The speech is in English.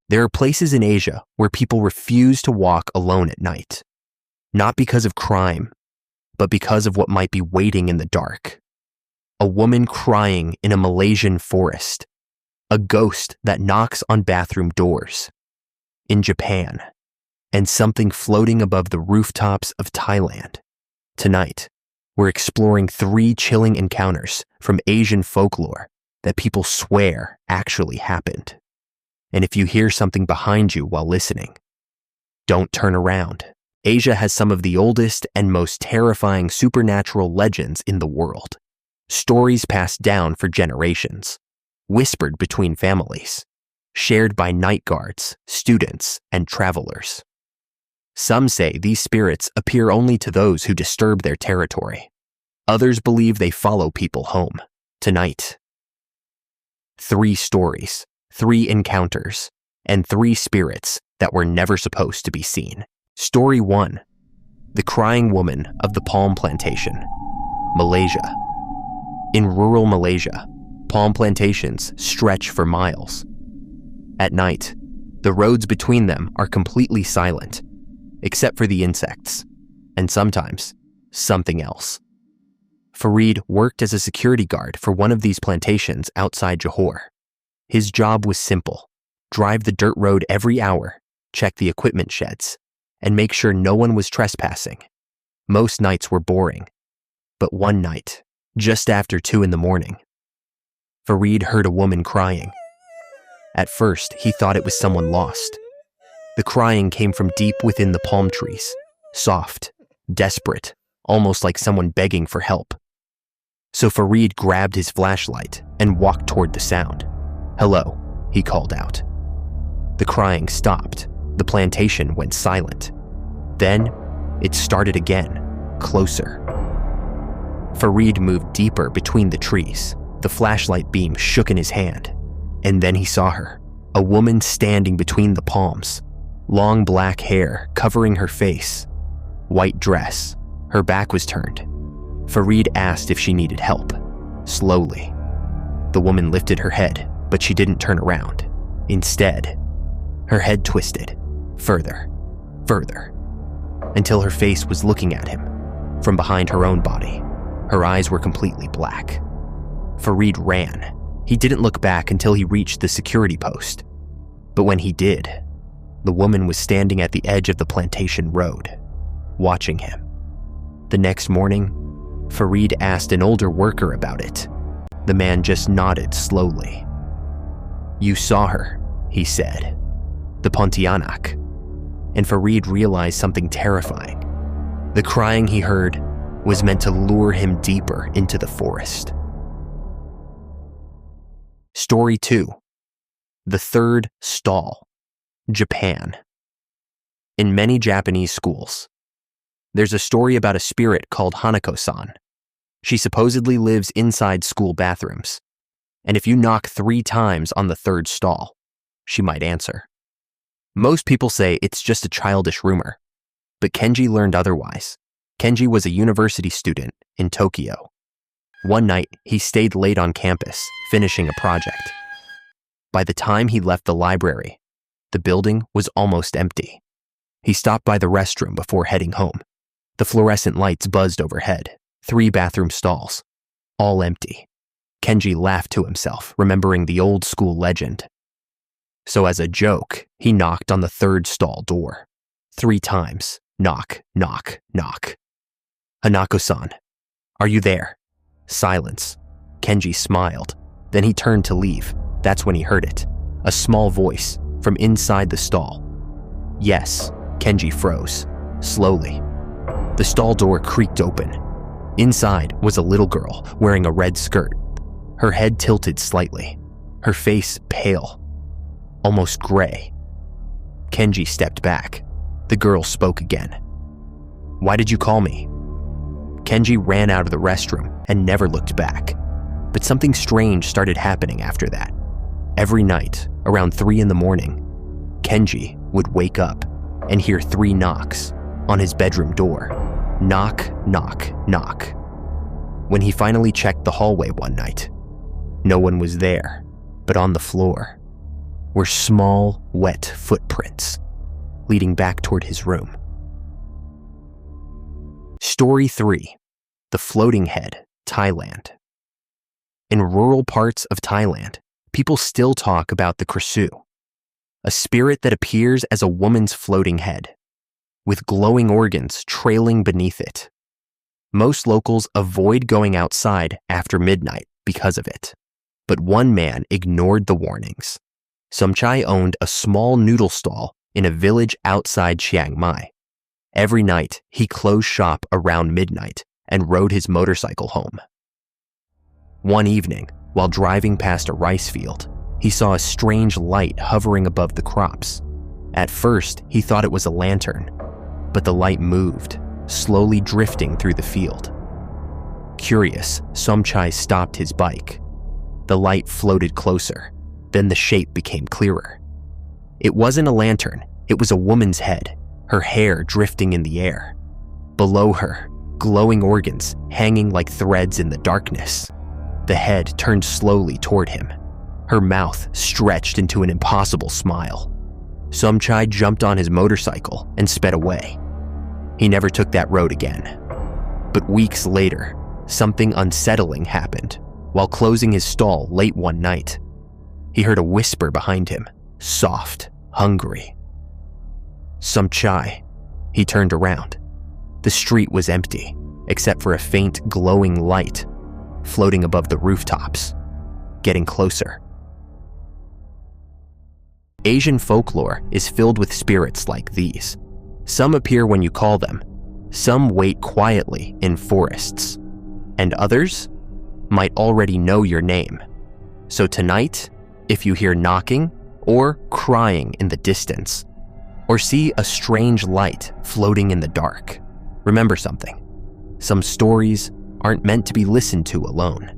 There are places in Asia where people refuse to walk alone at night, not because of crime, but because of what might be waiting in the dark. A woman crying in a Malaysian forest, a ghost that knocks on bathroom doors in Japan, and something floating above the rooftops of Thailand. Tonight, we're exploring 3 chilling encounters from Asian folklore that people swear actually happened. And if you hear something behind you while listening, don't turn around. Asia has some of the oldest and most terrifying supernatural legends in the world. Stories passed down for generations, whispered between families, shared by night guards, students, and travelers. Some say these spirits appear only to those who disturb their territory. Others believe they follow people home. Tonight, 3 stories, 3 encounters, and 3 spirits that were never supposed to be seen. Story 1. The Crying Woman of the Palm Plantation, Malaysia. In rural Malaysia, palm plantations stretch for miles. At night, the roads between them are completely silent, except for the insects, and sometimes something else. Farid worked as a security guard for one of these plantations outside Johor. His job was simple: drive the dirt road every hour, check the equipment sheds, and make sure no one was trespassing. Most nights were boring, but one night, just after 2 a.m, Farid heard a woman crying. At first, he thought it was someone lost. The crying came from deep within the palm trees, soft, desperate, almost like someone begging for help. So Farid grabbed his flashlight and walked toward the sound. "Hello," he called out. The crying stopped. The plantation went silent. Then, it started again, closer. Farid moved deeper between the trees. The flashlight beam shook in his hand. And then he saw her, a woman standing between the palms, long black hair covering her face, white dress, her back was turned. Farid asked if she needed help. Slowly, the woman lifted her head, but she didn't turn around. Instead, her head twisted, further, until her face was looking at him from behind her own body. Her eyes were completely black. Farid ran. He didn't look back until he reached the security post. But when he did, the woman was standing at the edge of the plantation road, watching him. The next morning, Farid asked an older worker about it. The man just nodded slowly. "You saw her," he said. "The Pontianak." And Farid realized something terrifying. The crying he heard was meant to lure him deeper into the forest. Story 2. The Third Stall, Japan. In many Japanese schools, there's a story about a spirit called Hanako-san. She supposedly lives inside school bathrooms, and if you knock 3 times on the 3rd stall, she might answer. Most people say it's just a childish rumor, but Kenji learned otherwise. Kenji was a university student in Tokyo. One night, he stayed late on campus, finishing a project. By the time he left the library, the building was almost empty. He stopped by the restroom before heading home. The fluorescent lights buzzed overhead, 3 bathroom stalls, all empty. Kenji laughed to himself, remembering the old school legend. So as a joke, he knocked on the 3rd stall door. 3 times. Knock, knock, knock. "Hanako-san, are you there?" Silence. Kenji smiled. Then he turned to leave. That's when he heard it. A small voice from inside the stall. "Yes." Kenji froze. Slowly, the stall door creaked open. Inside was a little girl wearing a red skirt. Her head tilted slightly. Her face pale, almost gray. Kenji stepped back. The girl spoke again. "Why did you call me?" Kenji ran out of the restroom and never looked back. But something strange started happening after that. Every night, around 3 a.m, Kenji would wake up and hear 3 knocks on his bedroom door. Knock, knock, knock. When he finally checked the hallway one night, no one was there, but on the floor were small, wet footprints leading back toward his room. Story 3. The Floating Head, Thailand. In rural parts of Thailand, people still talk about the Krasue, a spirit that appears as a woman's floating head, with glowing organs trailing beneath it. Most locals avoid going outside after midnight because of it, but one man ignored the warnings. Somchai owned a small noodle stall in a village outside Chiang Mai. Every night, he closed shop around midnight and rode his motorcycle home. One evening, while driving past a rice field, he saw a strange light hovering above the crops. At first, he thought it was a lantern, but the light moved, slowly drifting through the field. Curious, Somchai stopped his bike. The light floated closer, then the shape became clearer. It wasn't a lantern, it was a woman's head, her hair drifting in the air. Below her, glowing organs hanging like threads in the darkness. The head turned slowly toward him, her mouth stretched into an impossible smile. Somchai jumped on his motorcycle and sped away. He never took that road again. But weeks later, something unsettling happened while closing his stall late one night. He heard a whisper behind him, soft, hungry. Somchai. He turned around. The street was empty, except for a faint glowing light floating above the rooftops, getting closer. Asian folklore is filled with spirits like these. Some appear when you call them, some wait quietly in forests, and others might already know your name. So tonight, if you hear knocking or crying in the distance, or see a strange light floating in the dark, remember something. Some stories aren't meant to be listened to alone.